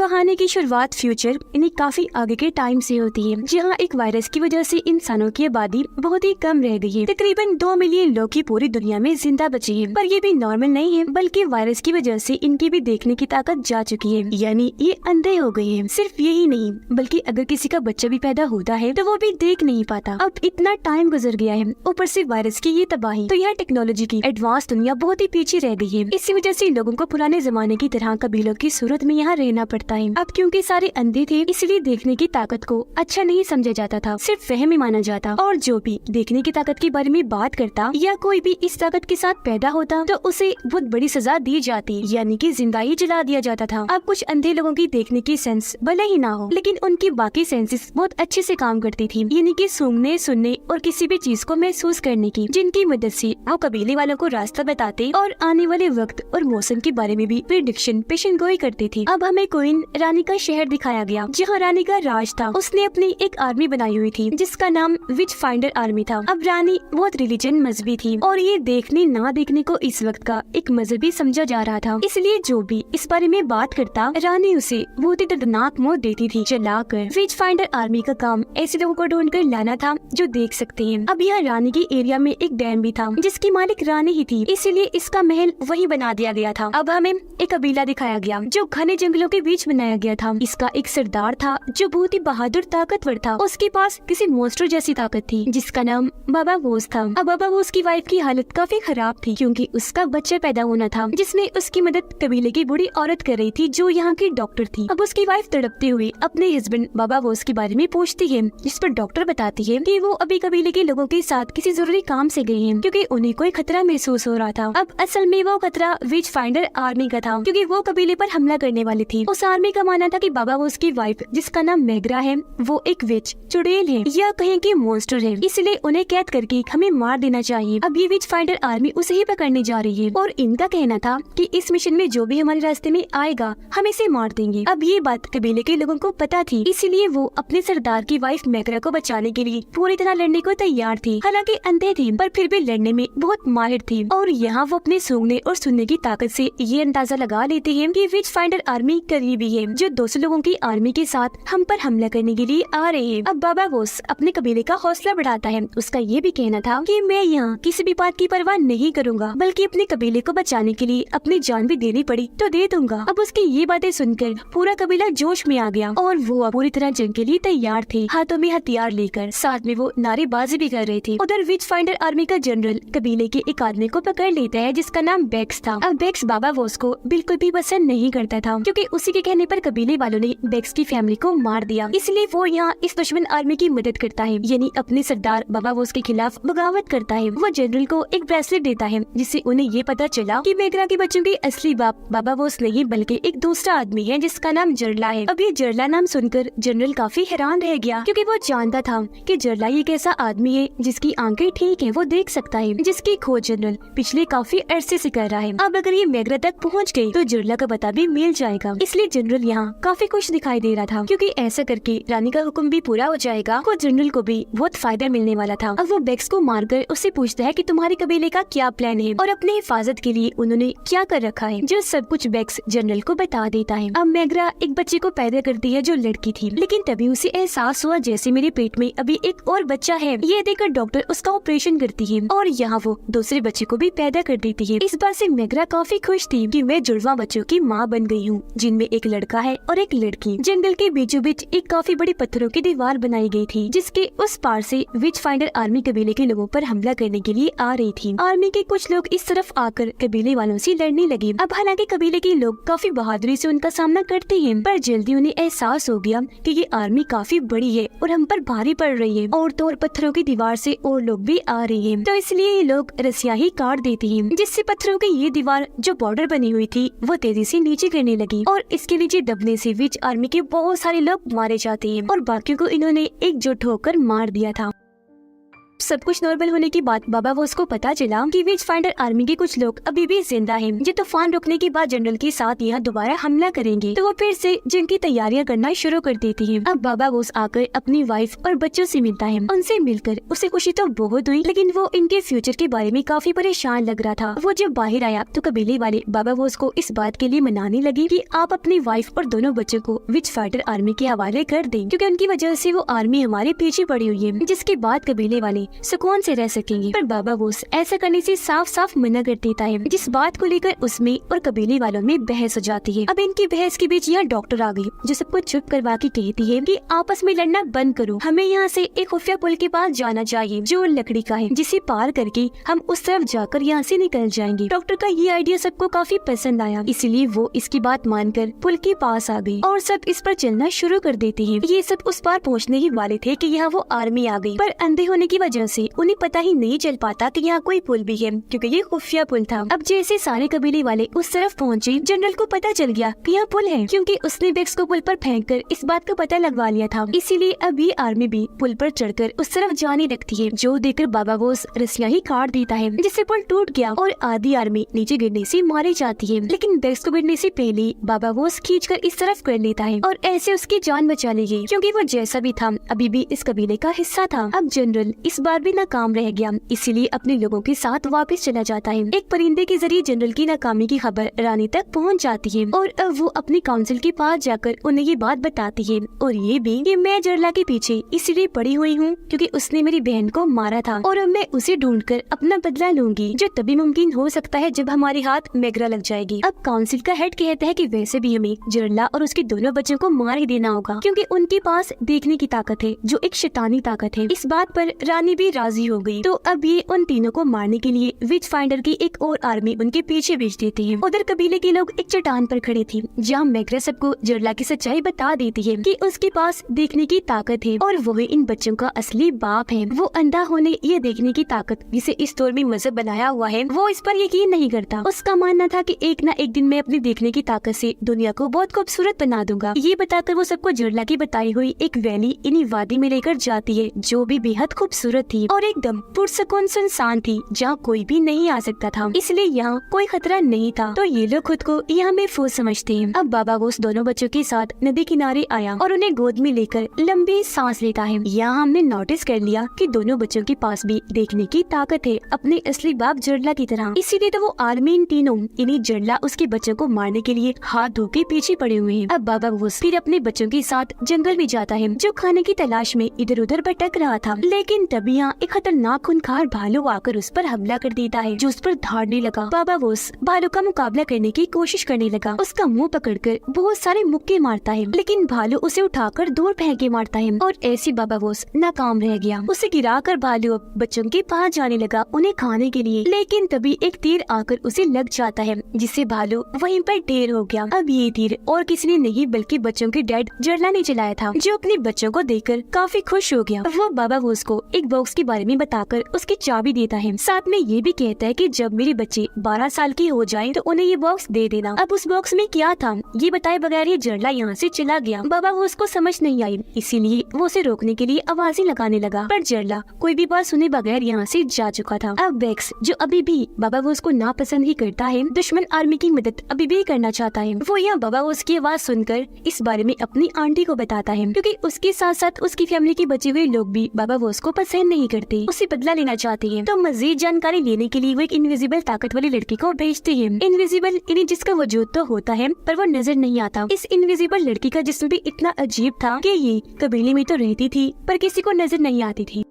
कहानी की शुरुआत फ्यूचर यानी काफी आगे के टाइम से होती है, जहाँ एक वायरस की वजह से इंसानों की आबादी बहुत ही कम रह गई है। तकरीबन 2 मिलियन लोग की पूरी दुनिया में जिंदा बचे हैं, पर ये भी नॉर्मल नहीं है, बल्कि वायरस की वजह से इनकी भी देखने की ताकत जा चुकी है, यानी ये अंधे हो गए हैं। सिर्फ यही नहीं, बल्कि अगर किसी का बच्चा भी पैदा होता है तो वो भी देख नहीं पाता। अब इतना टाइम गुजर गया है, ऊपर से वायरस की ये तबाही, तो यह टेक्नोलॉजी की एडवांस दुनिया बहुत ही पीछे रह गई है। इसी वजह से लोगों को पुराने जमाने की तरह कबीलों की सूरत में यहाँ रहना पड़ता है। अब क्योंकि सारे अंधे थे, इसलिए देखने की ताकत को अच्छा नहीं समझा जाता था, सिर्फ वहम ही माना जाता। और जो भी देखने की ताकत के बारे में बात करता या कोई भी इस ताकत के साथ पैदा होता तो उसे बहुत बड़ी सजा दी जाती, यानी कि जिंदा ही जला दिया जाता था। अब कुछ अंधे लोगों की देखने की सेंस भले ही ना हो, लेकिन उनकी बाकी सेंसेस बहुत अच्छे से काम करती थी, यानी कि सूंघने, सुनने और किसी भी चीज को महसूस करने की, जिनकी मदद से वो कबीले वालों को रास्ता बताते और आने वाले वक्त और मौसम के बारे में भी प्रेडिक्शन पेशन गोई करती थी। अब हमें क्वीन रानी का शहर दिखाया गया, जहाँ रानी का राज था। उसने अपनी एक आर्मी बनाई हुई थी जिसका नाम विच फाइंडर आर्मी था। अब रानी बहुत रिलीजन मजहबी थी और ये देखने ना देखने को इस वक्त का एक मजहबी समझा जा रहा था, इसलिए जो भी इस बारे में बात करता रानी उसे बहुत ही दर्दनाक मौत देती थी जलाकर। विच फाइंडर आर्मी का काम ऐसे लोगों को ढूंढ कर लाना था जो देख सकते हैं। अब यहाँ रानी के एरिया में एक डैम भी था जिसकी मालिक रानी ही थी, इसीलिए इसका महल वही बना दिया गया था। अब हमें एक कबीला दिखाया गया जो घने जंगलों के बीच बनाया गया था। इसका एक सरदार था जो बहुत ही बहादुर ताकतवर था। उसके पास किसी मॉन्स्टर जैसी ताकत थी जिसका नाम बाबा वोस था। अब बाबा वोस की वाइफ की हालत काफी खराब थी क्योंकि उसका बच्चा पैदा होना था, जिसमें उसकी मदद कबीले की बूढ़ी औरत कर रही थी जो यहाँ की डॉक्टर थी। अब उसकी वाइफ तड़पते हुए अपने हस्बैंड बाबा वोस के बारे में पूछती है, जिस पर डॉक्टर बताती है कि वो अभी कबीले के लोगों के साथ किसी जरूरी काम से गए हैं क्योंकि उन्हें कोई खतरा महसूस हो रहा था। अब असल में वो खतरा विच फाइंडर आर्मी का था क्योंकि वो कबीले पर हमला करने वाली थी। उस आर्मी का मानना था कि बाबा वोस की वाइफ जिसका नाम मेग्रा है वो एक विच चुड़ैल है या कहें कि मॉन्स्टर है, इसलिए उन्हें कैद करके हमें मार देना चाहिए। अब ये विच फाइंडर आर्मी उसे ही पकड़ने जा रही है और इनका कहना था कि इस मिशन में जो भी हमारे रास्ते में आएगा हम इसे मार देंगे। अब ये बात कबीले के लोगों को पता थी, इसीलिए वो अपने सरदार की वाइफ मेग्रा को बचाने के लिए पूरी तरह लड़ने को तैयार थी। हालांकि अंधे थी पर फिर भी लड़ने में बहुत माहिर थी और यहाँ वो अपने सूंघने और सुनने की ताकत से ये अंदाजा लगा लेती है कि विच फाइंडर आर्मी करीबी है जो 200 लोगों की आर्मी के साथ हम पर हमला करने के लिए आ रहे हैं। अब बाबा वोस अपने कबीले का हौसला बढ़ाता है। उसका ये भी कहना था कि मैं यहाँ किसी भी बात की परवाह नहीं करूँगा, बल्कि अपने कबीले को बचाने के लिए अपनी जान भी देनी पड़ी तो दे दूंगा। अब उसकी ये बातें सुनकर पूरा कबीला जोश में आ गया और वो पूरी तरह जंग के लिए तैयार थे, हाथों में हथियार लेकर। साथ में वो नारेबाजी भी कर रहे थे। उधर विच फाइंडर आर्मी का जनरल कबीले के एक आदमी को पकड़ लेता है जिसका नाम बेक्स था। अब बेक्स बाबा वोस को बिल्कुल भी पसंद नहीं करता था क्योंकि उसी के कहने पर कबीले वालों ने बेक्स की फैमिली को मार दिया, इसलिए वो यहाँ इस दुश्मन आर्मी की मदद करता है, यानी अपने सरदार बाबा वोस के खिलाफ बगावत करता है। वो जनरल को एक ब्रेसलेट देता है जिससे उन्हें ये पता चला कि मेग्रा के बच्चों के असली बाप बाबा वोस नहीं बल्कि एक दूसरा आदमी है जिसका नाम जरला है। अब ये जरला नाम सुनकर जनरल काफी हैरान रह गया क्योंकि वो जानता था कि जरला एक ऐसा आदमी है जिसकी आंखें ठीक है, वो देख सकता है, जिसकी खोज जनरल पिछले काफी अरसे से कर रहा है। अब अगर ये मेग्रा तक पहुँच गए तो जरला का पता भी मिल जाएगा, इसलिए जनरल यहाँ काफी खुश दिखाई दे रहा था क्योंकि ऐसा करके रानी का हुक्म भी पूरा हो जाएगा। को जनरल को भी बहुत फायदा मिलने वाला था। अब वो बेक्स को मारकर उससे पूछता है कि तुम्हारे कबीले का क्या प्लान है और अपने हिफाजत के लिए उन्होंने क्या कर रखा है, जो सब कुछ बेक्स जनरल को बता देता है। अब मेग्रा एक बच्चे को पैदा करती है जो लड़की थी, लेकिन तभी उसे एहसास हुआ जैसे मेरे पेट में अभी एक और बच्चा है। ये देखकर डॉक्टर उसका ऑपरेशन करती है और यहाँ वो दूसरे बच्चे को भी पैदा कर देती है। इस बात से मेग्रा काफी खुश थी कि मैं जुड़वा बच्चों की माँ बन गई हूँ, जिनमें एक लड़का है और एक लड़की। जंगल के बीचों बीच एक काफी बड़ी पत्थरों की दीवार बनाई गई थी जिसके उस पार से विच फाइंडर आर्मी कबीले के लोगों पर हमला करने के लिए आ रही थी। आर्मी के कुछ लोग इस तरफ आकर कबीले वालों से लड़ने लगे। अब हालांकि कबीले के लोग काफी बहादुरी से उनका सामना करते हैं, पर जल्दी उन्हें एहसास हो गया कि ये आर्मी काफी बड़ी है और हम पर भारी पड़ रही है और तो और पत्थरों की दीवार से और लोग भी आ रही है, तो इसलिए ये लोग रस्सियां ही काट देती हैं, जिससे पत्थरों की ये दीवार जो बॉर्डर बनी हुई थी वो तेजी से नीचे गिरने लगी और इसके नीचे दबने से विच आर्मी के बहुत सारे लोग मारे जाते हैं और बाकियों को इन्होंने एकजुट होकर मार दिया था। सब कुछ नॉर्मल होने के बाद बाबा वोस को पता चला कि विच फाइंडर आर्मी के कुछ लोग अभी भी जिंदा हैं, जो तूफान रुकने के बाद जनरल के साथ यहाँ दोबारा हमला करेंगे। तो वो फिर से जंग की तैयारियां करना शुरू कर देती है। अब बाबा वोस आकर अपनी वाइफ और बच्चों से मिलता है। उनसे मिलकर उसे खुशी तो बहुत हुई, लेकिन वो इनके फ्यूचर के बारे में काफी परेशान लग रहा था। वो जब बाहर आया तो कबीले वाले बाबा वोस को इस बात के लिए मनाने लगे कि आप अपनी वाइफ और दोनों बच्चों को विच फाइटर आर्मी के हवाले कर दें, क्योंकि उनकी वजह से वो आर्मी हमारे पीछे पड़ी हुई है, जिसके बाद कबीले वाले सुकून से रह सकेंगे। पर बाबा वोस ऐसा करने से साफ साफ मना कर देता है, जिस बात को लेकर उसमें और कबीले वालों में बहस हो जाती है। अब इनकी बहस के बीच यहाँ डॉक्टर आ गई, जो सबको चुप करवा के कहती है कि आपस में लड़ना बंद करो, हमें यहाँ से एक खुफिया पुल के पास जाना चाहिए जो लकड़ी का है, जिसे पार करके हम उस तरफ जाकर यहाँ से निकल जाएंगे। डॉक्टर का ये आइडिया सबको काफी पसंद आया, इसलिए वो इसकी बात मानकर पुल के पास आ गई और सब इस पर चलना शुरू कर देते हैं। ये सब उस पार पहुँचने ही वाले थे कि यहाँ वो आर्मी आ गई, पर अंधे होने की वजह से उन्हें पता ही नहीं चल पाता कि यहाँ कोई पुल भी है, क्योंकि ये खुफिया पुल था। अब जैसे सारे कबीले वाले उस तरफ पहुँचे, जनरल को पता चल गया कि यहाँ पुल है, क्योंकि उसने बेक्स को पुल पर फेंककर इस बात का पता लगवा लिया था। इसीलिए अब ये आर्मी भी पुल पर चढ़कर उस तरफ जाने लगती है, जो देखकर बाबा वोस रस्सियां ही काट देता है, जिससे पुल टूट गया और आधी आर्मी नीचे गिरने से मारी जाती है। लेकिन बेक्स को गिरने से पहले बाबा वोस खींचकर इस तरफ कर लेता है और ऐसे उसकी जान बचा ली गई, क्योंकि वो जैसा भी था अभी भी इस कबीले का हिस्सा था। अब जनरल इस बार भी नाकाम रह गया, इसीलिए अपने लोगों के साथ वापस चला जाता है। एक परिंदे के जरिए जनरल की नाकामी की खबर रानी तक पहुंच जाती है और अब वो अपनी काउंसिल के पास जाकर उन्हें ये बात बताती है, और ये भी कि मैं जरला के पीछे इसलिए पड़ी हुई हूँ क्योंकि उसने मेरी बहन को मारा था और अब मैं उसे ढूंढकर अपना बदला लूंगी, जो तभी मुमकिन हो सकता है जब हमारे हाथ मैगरा लग जाएगी। अब काउंसिल का हेड कहता है कि वैसे भी हमें जरला और उसके दोनों बच्चों को मार ही देना होगा, क्योंकि उनके पास देखने की ताकत है, जो एक शैतानी ताकत है। इस बात पर रानी भी राजी हो गई। तो अब ये उन तीनों को मारने के लिए विच फाइंडर की एक और आर्मी उनके पीछे भेज देती है। उधर कबीले के लोग एक चट्टान पर खड़े थे, जहाँ मैग्रा सबको जरला की सच्चाई बता देती है कि उसके पास देखने की ताकत है और वही इन बच्चों का असली बाप है। वो अंधा होने ये देखने की ताकत जिसे इस दौर में मजहब बनाया हुआ है, वो इस पर यकीन नहीं करता। उसका मानना था कि एक न एक दिन मैं अपनी देखने की ताकत से दुनिया को बहुत खूबसूरत बना दूंगा। ये बताकर वो सबको जरला की बताई हुई एक वैली इन्हीं वादी में लेकर जाती है, जो भी बेहद खूबसूरत थी और एकदम पुरसकून सुनसान थी, जहाँ कोई भी नहीं आ सकता था, इसलिए यहाँ कोई खतरा नहीं था। तो ये लोग खुद को यहाँ महफूज समझते हैं। अब बाबा वोस दोनों बच्चों के साथ नदी किनारे आया और उन्हें गोद में लेकर लंबी सांस लेता है। यहाँ हमने नोटिस कर लिया कि दोनों बच्चों के पास भी देखने की ताकत है, अपने असली बाप जरला की तरह। इसीलिए तो वो आर्मी इन तीनों इन्हीं जरला उसके बच्चों को मारने के लिए हाथ धो के पीछे पड़े हुए हैं। अब बाबा वोस फिर अपने बच्चों के साथ जंगल में जाता है, जो खाने की तलाश में इधर उधर भटक रहा था। लेकिन तभी यहाँ एक खतरनाक खूंखार भालू आकर उस पर हमला कर देता है, जो उस पर धाड़ने लगा। बाबा वोस भालू का मुकाबला करने की कोशिश करने लगा, उसका मुंह पकड़कर बहुत सारे मुक्के मारता है, लेकिन भालू उसे उठाकर दूर फेंक के मारता है और ऐसे बाबा वोस नाकाम रह गया। उसे गिराकर भालू बच्चों के पास जाने लगा उन्हें खाने के लिए, लेकिन तभी एक तीर आकर उसे लग जाता है, जिससे भालू वहीं पर ढेर हो गया। अब ये तीर और किसी ने नहीं बल्कि बच्चों के डैड जरला ने चलाया था, जो अपने बच्चों को देखकर काफी खुश हो गया। वो बाबा वोस को एक बॉक्स के बारे में बताकर उसकी चाबी देता है, साथ में ये भी कहता है कि जब मेरे बच्चे 12 साल के हो जाएं तो उन्हें ये बॉक्स दे देना। अब उस बॉक्स में क्या था ये बताए बगैर ये जरला यहाँ से चला गया। बाबा वोस को समझ नहीं आई, इसीलिए वो उसे रोकने के लिए आवाजें लगाने लगा, पर जरला कोई भी बात सुने बगैर यहाँ से जा चुका था। अब बेक्स, जो अभी भी बाबा वोस को नापसंद ही करता है, दुश्मन आर्मी की मदद अभी भी करना चाहता है। वो यहाँ बाबा वोस की आवाज सुनकर इस बारे में अपनी आंटी को बताता है, क्योंकि उसके साथ साथ उसकी फैमिली के बचे हुए लोग भी बाबा वोस को पसंद नहीं करते, उसे बदला लेना चाहते हैं। तो मजीद जानकारी लेने के लिए वो एक इनविजिबल ताकत वाली लड़की को भेजते हैं। इनविजिबल यानी जिसका वजूद तो होता है पर वो नजर नहीं आता। इस इनविजिबल लड़की का जिस्म भी इतना अजीब था कि ये कबीले में तो रहती थी पर किसी को नजर नहीं आती थी।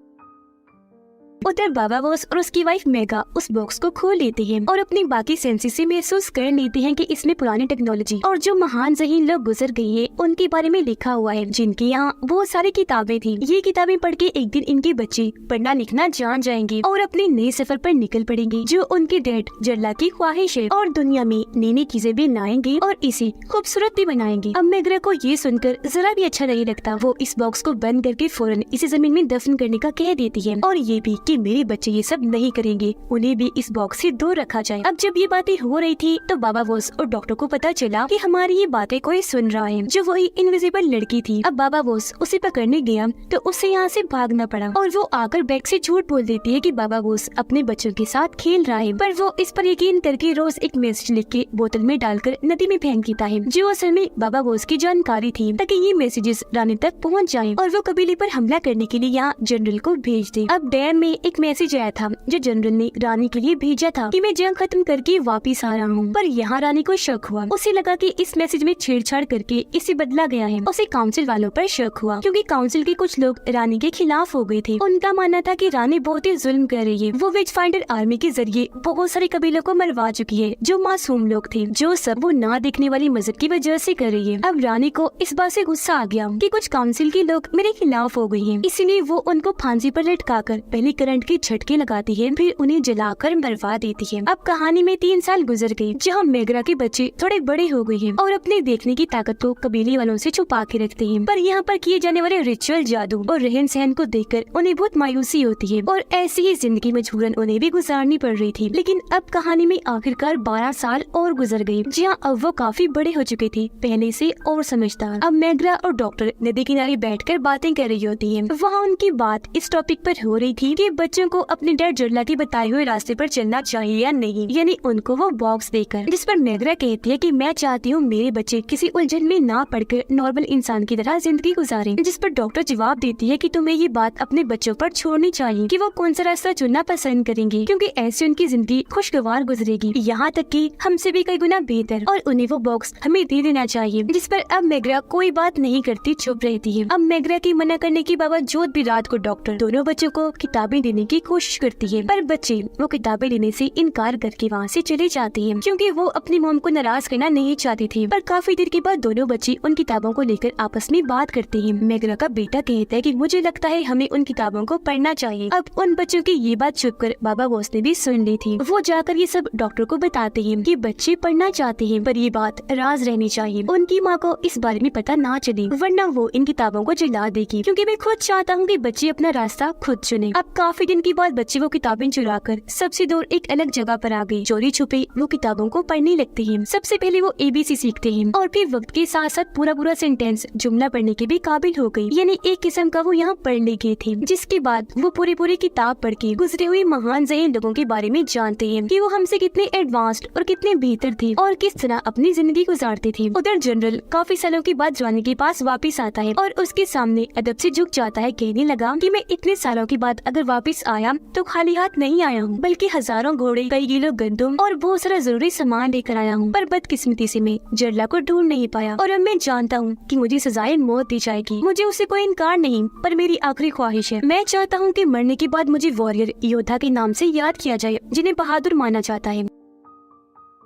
उधर बाबा वोस और उसकी वाइफ मेगा उस बॉक्स को खोल लेती हैं और अपनी बाकी सेंसेस से महसूस कर लेती हैं कि इसमें पुरानी टेक्नोलॉजी और जो महान जहीन लोग गुजर गए हैं उनके बारे में लिखा हुआ है, जिनकी यहाँ बहुत सारी किताबें थी। ये किताबें पढ़ के एक दिन इनके बच्चे पढ़ना लिखना जान जाएंगे और अपने नए सफर पर निकल पड़ेंगे, जो उनके डैड जरला की ख्वाहिश है, और दुनिया में नई नई चीजें भी लाएंगे और इसे खूबसूरत भी बनाएंगे। अब मेगरा को ये सुनकर जरा भी अच्छा नहीं लगता। वो इस बॉक्स को बंद करके फौरन इसे जमीन में दफन करने का कह देती है और ये भी कि मेरे बच्चे ये सब नहीं करेंगे, उन्हें भी इस बॉक्स से दूर रखा जाए। अब जब ये बातें हो रही थी तो बाबा बोस और डॉक्टर को पता चला कि हमारी ये बातें कोई सुन रहा है, जो वही इनविजिबल लड़की थी। अब बाबा बोस उसे पकड़ने गया तो उसे यहाँ से भागना पड़ा और वो आकर बैग से झूठ बोल देती है कि बाबा बोस अपने बच्चों के साथ खेल रहा है, पर वो इस पर यकीन करके रोज एक मैसेज लिख के बोतल में डालकर नदी में फेंक देता है, जो असल में बाबा बोस की जानकारी थी, ताकि ये मैसेजेस रानी तक पहुँच जाए और वो कबीले पर हमला करने के लिए यहाँ जनरल को भेज दे। अब डैम में एक मैसेज आया था जो जनरल ने रानी के लिए भेजा था कि मैं जंग खत्म करके वापिस आ रहा हूँ, पर यहाँ रानी को शक हुआ। उसे लगा कि इस मैसेज में छेड़छाड़ करके इसे बदला गया है। उसे काउंसिल वालों पर शक हुआ क्योंकि काउंसिल के कुछ लोग रानी के खिलाफ हो गए थे। उनका मानना था कि रानी बहुत ही जुल्म कर रही है, वो विच फाइंडर आर्मी के जरिए बहुत सारे कबीलों को मरवा चुकी है जो मासूम लोग थे, जो सब वो ना देखने वाली मजहब की वजह से कर रही है। अब रानी को इस बात से गुस्सा आ गया कि कुछ काउंसिल के लोग मेरे खिलाफ हो गए हैं, इसीलिए वो उनको फांसी पर लटकाकर पहले करंट के झटके लगाती है, फिर उन्हें जलाकर मरवा देती है। अब कहानी में 3 साल गुजर गए, जहाँ मेगरा के बच्चे थोड़े बड़े हो गए हैं और अपने देखने की ताकत को कबीले वालों से छुपा के रखते हैं, पर यहाँ पर किए जाने वाले रिचुअल, जादू और रहन सहन को देखकर उन्हें बहुत मायूसी होती है और ऐसी ही जिंदगी मजबूरन उन्हें भी गुजारनी पड़ रही थी। लेकिन अब कहानी में आखिरकार 12 साल और गुजर गए, जहाँ अब वो काफी बड़े हो चुके थे, पहले से और समझदार। अब मेगरा और डॉक्टर नदी किनारे बैठकर बातें कर रही होती हैं। वहाँ उनकी बात इस टॉपिक पर हो रही थी कि बच्चों को अपने डैड जरला के बताए हुए रास्ते पर चलना चाहिए या नहीं, यानी उनको वो बॉक्स देकर, जिस पर मेगरा कहती है कि मैं चाहती हूँ मेरे बच्चे किसी उलझन में ना पड़कर नॉर्मल इंसान की तरह जिंदगी गुजारें, जिस पर डॉक्टर जवाब देती है कि तुम्हें ये बात अपने बच्चों पर छोड़नी चाहिए कि वो कौन सा रास्ता चुनना पसंद करेंगे, क्योंकि ऐसे उनकी जिंदगी खुशगवार गुजरेगी, यहाँ तक कि हमसे भी कई गुना बेहतर, और उन्हें वो बॉक्स हमें दे देना चाहिए। जिस पर अब मेगरा कोई बात नहीं करती, चुप रहती है। अब मेगरा की मना करने के बावजूद भी रात को डॉक्टर दोनों बच्चों को किताबें देने की कोशिश करती है, पर बच्चे वो किताबें लेने से इनकार करके वहाँ से चले जाते हैं, क्योंकि वो अपनी मॉम को नाराज करना नहीं चाहती थी। पर काफी देर के बाद दोनों बच्चे उन किताबों को लेकर आपस में बात करते हैं। मेगरा का बेटा कहता है कि मुझे लगता है हमें उन किताबों को पढ़ना चाहिए। अब उन बच्चों की ये बात छुपकर बाबा बोस ने भी सुन ली थी। वो जाकर ये सब डॉक्टर को बताते हैं कि बच्चे पढ़ना चाहते हैं, पर ये बात राज रहनी चाहिए, उनकी माँ को इस बारे में पता ना चले, वरना वो इन किताबों को जला देगी, क्योंकि मैं खुद चाहता हूँ कि बच्चे अपना रास्ता खुद चुने। अब काफी दिन के बाद बच्चे वो किताबें चुराकर सबसे दूर एक अलग जगह पर आ गए। चोरी छुपे वो किताबों को पढ़ने लगते हैं। सबसे पहले वो ABC सीखते हैं और फिर वक्त के साथ साथ पूरा सेंटेंस, जुमला पढ़ने के भी काबिल हो गई, यानी एक किस्म का वो यहाँ पढ़ने गए थे। जिसके बाद वो पूरी किताब पढ़ के गुजरे हुए महान जहीन लोगों के बारे में जानते हैं कि वो हमसे कितने एडवांस्ड और कितने बेहतर थे और किस तरह अपनी जिंदगी गुजारते थे। उधर जनरल काफी सालों के बाद रानी के पास वापस आता है और उसके सामने अदब से झुक जाता है, कहने लगा कि मैं इतने सालों के बाद अगर वापस आया तो खाली हाथ नहीं आया हूँ, बल्कि हजारों घोड़े, कई किलो गंदम और बहुत सारा जरूरी सामान लेकर आया हूँ। पर बदकिस्मती से मैं जरला को ढूंढ नहीं पाया और अब मैं जानता हूँ कि मुझे सजाए मौत दी जाएगी। मुझे उससे कोई इनकार नहीं, पर मेरी आखिरी ख्वाहिश है, मैं चाहता हूँ कि मरने के बाद मुझे वॉरियर, योद्धा के नाम से याद किया जाए, जिन्हें बहादुर माना जाता है।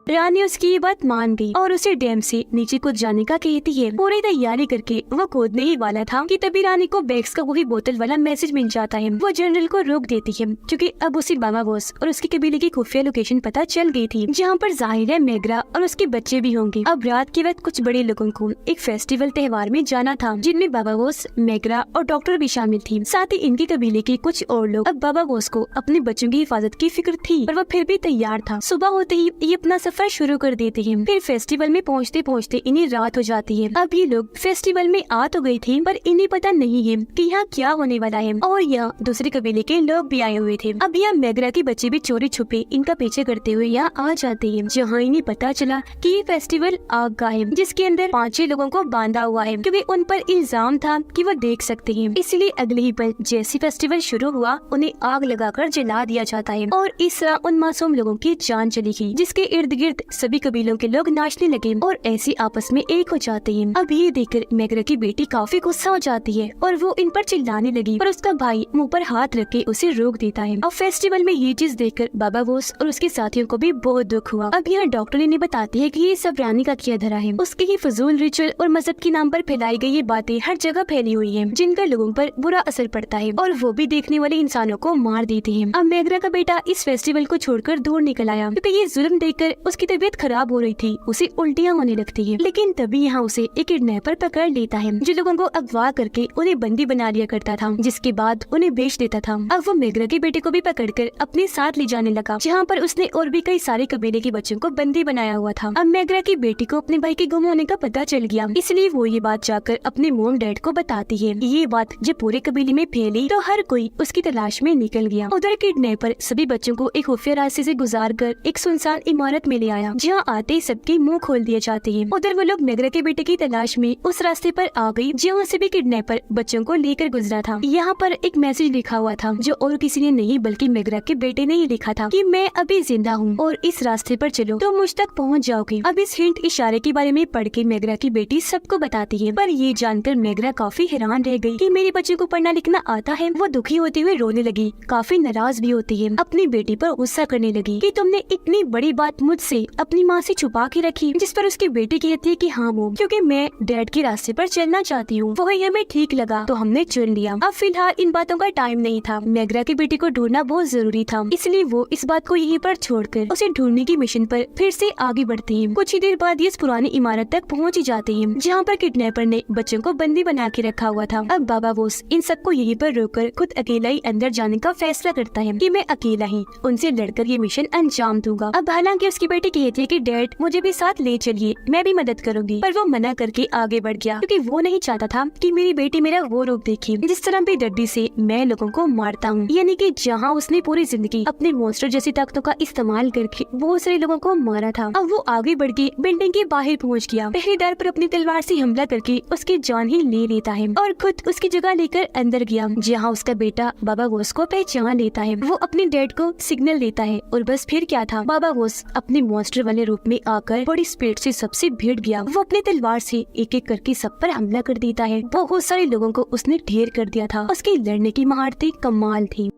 रानी उसकी ये बात मान गई और उसे डैम से नीचे कूद जाने का कहती है। पूरी तैयारी करके वो कूदने ही वाला था कि तभी रानी को बैग्स का वही बोतल वाला मैसेज मिल जाता है। वो जनरल को रोक देती है, क्योंकि अब उसे बाबा बोस और उसके कबीले की खुफिया लोकेशन पता चल गई थी, जहाँ पर जाहिर है मेगरा और उसके बच्चे भी होंगे। अब रात के वक्त कुछ बड़े लोगों को एक फेस्टिवल त्योहार में जाना था, जिनमें बाबा बोस, मेगरा और डॉक्टर भी शामिल थी। साथ ही इनके कबीले के कुछ और लोग। अब बाबा बोस को अपने बच्चों की हिफाजत की फिक्र थी, पर वह फिर भी तैयार था। सुबह होते ही ये अपना सफर शुरू कर देते हैं। फिर फेस्टिवल में पहुँचते पहुँचते इन्हें रात हो जाती है। अब ये लोग फेस्टिवल में आ तो गए थे, पर इन्हें पता नहीं है कि यहाँ क्या होने वाला है, और यहाँ दूसरे कबीले के लोग भी आए हुए थे। अब यहाँ मेगरा के बच्चे भी चोरी छुपे इनका पीछे करते हुए यहाँ आ जाते हैं, जहाँ इन्हें पता चला कि ये फेस्टिवल आग का है, जिसके अंदर 5-6 लोगों को बांधा हुआ है, क्योंकि उन पर इल्जाम था कि वो देख सकते हैं। इसलिए अगले ही पल जैसे फेस्टिवल शुरू हुआ, उन्हें आग लगाकर जला दिया जाता है और इस तरह उन मासूम लोगों की जान चली गई, जिसके इर्द गिर्द सभी कबीलों के लोग नाचने लगे और ऐसे आपस में एक हो जाते हैं। अब ये देखकर मेगरा की बेटी काफी गुस्सा हो जाती है और वो इन पर चिल्लाने लगी, पर उसका भाई मुंह पर हाथ रख के उसे रोक देता है। अब फेस्टिवल में ये चीज देखकर बाबा बोस और उसके साथियों को भी बहुत दुख हुआ। अब यहाँ डॉक्टर इन्हें बताती है कि ये सब रानी का किया धरा है, उसके ही फजूल रिचुअल और मजहब के नाम पर फैलाई गई ये बातें हर जगह फैली हुई है, जिनका लोगों पर बुरा असर पड़ता है और वो भी देखने वाले इंसानों को मार देते हैं। अब मेगरा का बेटा इस फेस्टिवल को छोड़कर दूर निकल आया, क्योंकि ये जुल्म देखकर उसके उसकी तबीयत खराब हो रही थी, उसे उल्टियाँ होने लगती है। लेकिन तभी यहाँ उसे एक किडनैपर पकड़ लेता है जो लोगों को अगवा करके उन्हें बंदी बना लिया करता था, जिसके बाद उन्हें बेच देता था। अब वो मेग्रा के बेटे को भी पकड़कर अपने साथ ले जाने लगा, जहाँ पर उसने और भी कई सारे कबीले के बच्चों को बंदी बनाया हुआ था। अब मेग्रा की बेटी को अपने भाई के गुम होने का पता चल गया, इसलिए वो ये बात जाकर अपने मोम डैड को बताती है। ये बात जब पूरे कबीले में फैली तो हर कोई उसकी तलाश में निकल गया। उधर किडनैपर सभी बच्चों को एक खुफिया रास्ते से गुजार कर एक सुनसान इमारत में ले आया, जहाँ आते ही सबके मुंह खोल दिए जाते हैं। उधर वो लोग मेग्रा के बेटे की तलाश में उस रास्ते पर आ गई, जहाँ से भी किडनैपर बच्चों को लेकर गुजरा था। यहाँ पर एक मैसेज लिखा हुआ था जो और किसी ने नहीं बल्कि मेग्रा के बेटे ने ही लिखा था कि मैं अभी जिंदा हूँ और इस रास्ते पर चलो तो मुझ तक पहुँच जाओगे। अब इस हिंट इशारे के बारे में पढ़ के मेग्रा की बेटी सबको बताती है, पर ये जानकर मेग्रा काफी हैरान रह गई कि मेरे बच्चे को पढ़ना लिखना आता है। वो दुखी होते हुए रोने लगी, काफी नाराज भी होती है, अपनी बेटी पर गुस्सा करने लगी कि तुमने इतनी बड़ी बात मुझसे अपनी माँ से छुपा के रखी। जिस पर उसकी बेटी कहती है कि हाँ मॉम, क्योंकि मैं डैड के रास्ते पर चलना चाहती हूँ, वही हमें ठीक लगा तो हमने चुन लिया। अब फिलहाल इन बातों का टाइम नहीं था, मेग्रा की बेटी को ढूंढना बहुत जरूरी था, इसलिए वो इस बात को यहीं पर छोड़कर उसे ढूंढने की मिशन पर फिर से आगे बढ़ती है। कुछ ही देर बाद ये इस पुरानी इमारत तक पहुँच जाते हैं, जहाँ पर किडनैपर ने बच्चों को बंदी बना के रखा हुआ था। अब बाबा बोस इन सबको यहीं पर रोककर खुद अकेला ही अंदर जाने का फैसला करता है कि मैं अकेला ही उनसे लड़कर ये मिशन अंजाम दूंगा। अब हालांकि उसकी बेटी कहती है कि डैड मुझे भी साथ ले चलिए, मैं भी मदद करूंगी, पर वो मना करके आगे बढ़ गया क्योंकि वो नहीं चाहता था कि मेरी बेटी मेरा वो रूप देखे जिस तरह बेदर्दी से मैं लोगों को मारता हूँ। यानी कि जहाँ उसने पूरी जिंदगी अपने मॉन्स्टर जैसी ताकतों का इस्तेमाल करके बहुत सारे लोगों को मारा था। अब वो आगे बढ़ के बिल्डिंग के बाहर पहुँच गया, पहरेदार पर अपनी तलवार से हमला करके उसकी जान ही ले लेता है और खुद उसकी जगह लेकर अंदर गया, जहाँ उसका बेटा बाबा बोस को पहचान लेता है। वो अपने डैड को सिग्नल देता है और बस फिर क्या था, बाबा बोस अपने मॉन्स्टर वाले रूप में आकर बड़ी स्पीड से सबसे भिड़ गया। वो अपनी तलवार से एक एक करके सब पर हमला कर देता है। बहुत सारे लोगों को उसने ढेर कर दिया था। उसकी लड़ने की महारतें कमाल थी।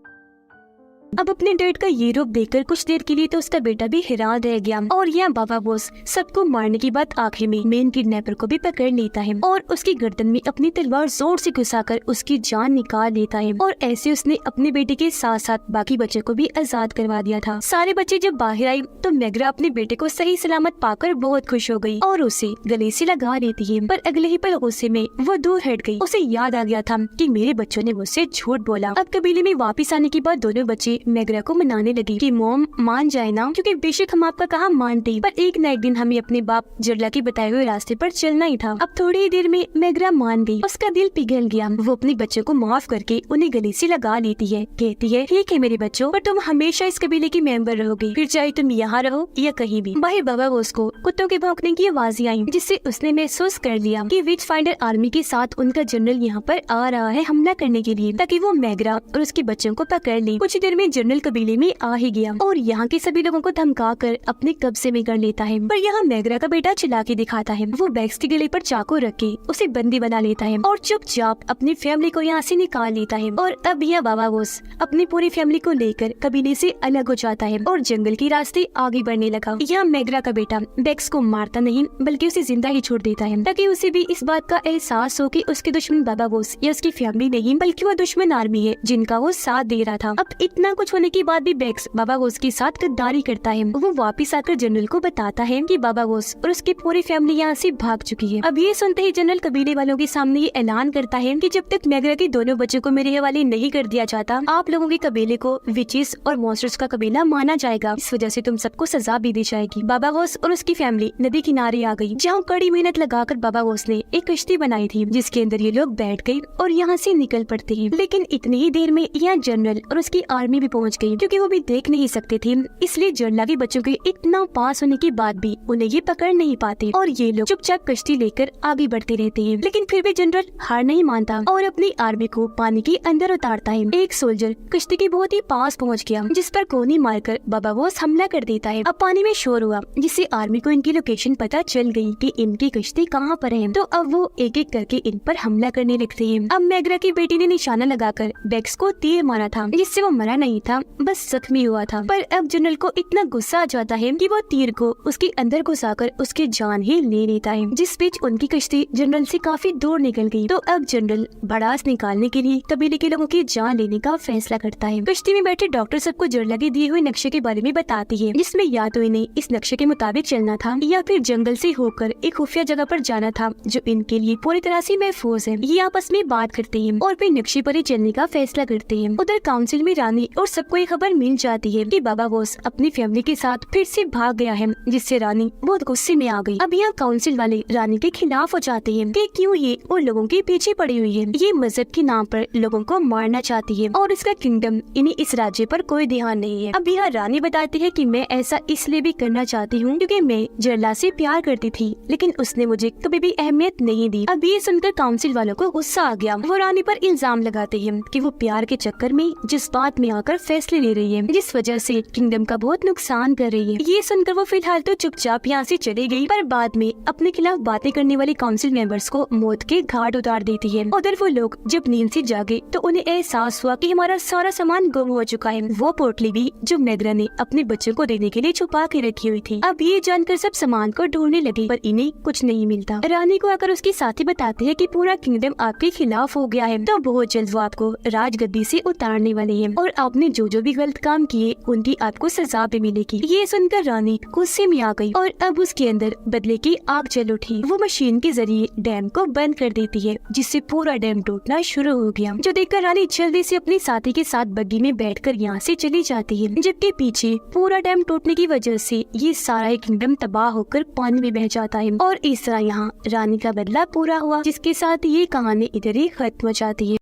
अब अपने डैड का ये रूप देखकर कुछ देर के लिए तो उसका बेटा भी हैरान रह गया और यहाँ बाबा बोस सबको मारने की बात आखिर में मेन किडनैपर को भी पकड़ लेता है और उसकी गर्दन में अपनी तलवार जोर से घुसाकर उसकी जान निकाल लेता है। और ऐसे उसने अपने बेटे के साथ साथ बाकी बच्चों को भी आजाद करवा दिया था। सारे बच्चे जब बाहर आए तो मेग्रा अपने बेटे को सही सलामत पाकर बहुत खुश हो गई और उसे गले से लगा लेती है, पर अगले ही पल गुस्से में वो दूर हट गई। उसे याद आ गया था कि मेरे बच्चों ने मुझसे झूठ बोला। अब कबीले में वापिस आने के बाद दोनों बच्चे मेग्रा को मनाने लगी कि मॉम मान जाए ना, क्योंकि बेशक हम आपका कहा मानते, पर एक न एक दिन हमें अपने बाप जरला के बताए हुए रास्ते पर चलना ही था। अब थोड़ी ही देर में मेग्रा मान गई, उसका दिल पिघल गया। वो अपने बच्चों को माफ करके उन्हें गले से लगा लेती है, कहती है ठीक है मेरे बच्चों, पर तुम हमेशा इस कबीले की मेंबर रहोगे, फिर चाहे तुम यहाँ रहो या कहीं भी। बाहर बाबा बोस को कुत्तों के भौंकने की आवाज़ें आई, जिससे उसने महसूस कर लिया कि विच फाइंडर आर्मी के साथ उनका जनरल यहाँ पर आ रहा है हमला करने के लिए, ताकि वो मेग्रा और उसके बच्चों को पकड़ ले। कुछ देर में जनरल कबीले में आ ही गया और यहाँ के सभी लोगों को धमका कर अपने कब्जे में कर लेता है। पर यहाँ मेग्रा का बेटा चिल्लाके दिखाता है। वो बैग्स के गले पर चाकू रख के उसे बंदी बना लेता है और चुपचाप अपनी फैमिली को यहाँ से निकाल लेता है। और अब यह बाबा बोस अपनी पूरी फैमिली को लेकर कबीले से अलग हो जाता है और जंगल के रास्ते आगे बढ़ने लगा। यहाँ मेग्रा का बेटा बैग्स को मारता नहीं बल्कि उसे जिंदा ही छोड़ देता है, ताकि उसे भी इस बात का एहसास हो कि उसके दुश्मन बाबा बोस या उसकी फैमिली नहीं बल्कि वो दुश्मन आर्मी है जिनका वो साथ दे रहा था। अब इतना कुछ होने के बाद भी बैग्स बाबा बोस के साथ गद्दारी करता है। वो वापिस आकर जनरल को बताता है कि बाबा बोस और उसकी पूरी फैमिली यहाँ से भाग चुकी है। अब ये सुनते ही जनरल कबीले वालों के सामने ये ऐलान करता है कि जब तक मेग्रा के दोनों बच्चों को मेरे हवाले नहीं कर दिया जाता, आप लोगों के कबीले को विचेस और मॉन्स्टर्स का कबीला माना जाएगा। इस वजह से तुम सबको सजा भी दी जाएगी। बाबा बोस और उसकी फैमिली नदी किनारे आ गई, जहाँ कड़ी मेहनत लगाकर बाबा बोस ने एक कश्ती बनाई थी, जिसके अंदर ये लोग बैठ गए और यहाँ से निकल पड़ते हैं। लेकिन इतनी ही देर में यहाँ जनरल और उसकी आर्मी भी पहुँच गयी, क्योंकि वो भी देख नहीं सकते थे, इसलिए जरला के बच्चों के इतना पास होने के बाद भी उन्हें ये पकड़ नहीं पाते और ये लोग चुपचाप कश्ती लेकर आगे बढ़ते रहते हैं। लेकिन फिर भी जनरल हार नहीं मानता और अपनी आर्मी को पानी के अंदर उतारता है। एक सोल्जर कश्ती के बहुत ही पास पहुंच गया, जिस पर गोली मारकर बाबा बोस हमला कर देता है। अब पानी में शोर हुआ, जिससे आर्मी को इनकी लोकेशन पता चल गई कि इनकी कश्ती कहाँ पर है। तो अब वो एक एक करके इन पर हमला करने लगते हैं। अब मेग्रा की बेटी ने निशाना लगाकर बैग्स को तीर मारा था, जिससे वो मरा नहीं नहीं था, बस जख्मी हुआ था। पर अब जनरल को इतना गुस्सा आ जाता है कि वो तीर को उसके अंदर घुसाकर उसकी जान ही ले लेता है, जिस बीच उनकी कश्ती जनरल से काफी दूर निकल गई। तो अब जनरल भड़ास निकालने के लिए कबीले के लोगों की जान लेने का फैसला करता है। कश्ती में बैठे डॉक्टर सबको जड़ लगे दिए हुए नक्शे के बारे में बताती है, जिसमें या तो इन्हें इस नक्शे के मुताबिक चलना था या फिर जंगल से होकर एक खुफिया जगह पर जाना था जो इनके लिए पूरी तरह से महफूज है। ये आपस में बात करते हैं और फिर नक्शे पर ही चलने का फैसला करते हैं। उधर काउंसिल में रानी और सबको ये खबर मिल जाती है कि बाबा बोस अपनी फैमिली के साथ फिर से भाग गया है, जिससे रानी बहुत गुस्से में आ गई। अब यहाँ काउंसिल वाले रानी के खिलाफ हो जाते हैं कि क्यों ये उन लोगों के पीछे पड़ी हुई है। ये मजहब के नाम पर लोगों को मारना चाहती है और इसका किंगडम इन्हें इस राज्य पर कोई ध्यान नहीं है। अब यहाँ रानी बताती है कि मैं ऐसा इसलिए भी करना चाहती हूँ क्योंकि मैं जरला से प्यार करती थी, लेकिन उसने मुझे कभी भी अहमियत नहीं दी। अब ये सुनकर काउंसिल वालों को गुस्सा आ गया। वो रानी पर इल्जाम लगाते हैं कि वो प्यार के चक्कर में जज्बात में आकर फैसले ले रही है, जिस वजह से किंगडम का बहुत नुकसान कर रही है। ये सुनकर वो फिलहाल तो चुपचाप यहाँ से चली गई, पर बाद में अपने खिलाफ बातें करने वाले काउंसिल मेंबर्स को मौत के घाट उतार देती है। उधर वो लोग जब नींद से जागे तो उन्हें एहसास हुआ कि हमारा सारा सामान गुम हो चुका है, वो पोटली भी जो मैग्रा ने अपने बच्चों को देने के लिए छुपा के रखी हुई थी। अब ये जानकर सब सामान को ढूंढने लगे, पर इन्हें कुछ नहीं मिलता। रानी को आकर उसके साथी बताते हैं कि पूरा किंगडम आपके खिलाफ हो गया है, तो बहुत जल्द वो आपको राजगद्दी से उतारने वाले हैं और आपने जो जो भी गलत काम किए उनकी आपको सजा भी मिलेगी। ये सुनकर रानी गुस्से में आ गई और अब उसके अंदर बदले की आग जल उठी। वो मशीन के जरिए डैम को बंद कर देती है, जिससे पूरा डैम टूटना शुरू हो गया, जो देखकर रानी जल्दी से अपने साथी के साथ बग्गी में बैठकर यहाँ से चली जाती है। जबकि पीछे पूरा डैम टूटने की वजह से ये सारा किंगडम तबाह होकर पानी में बह जाता है और इस तरह यहाँ रानी का बदला पूरा हुआ, जिसके साथ ये कहानी इधर ही खत्म हो जाती है।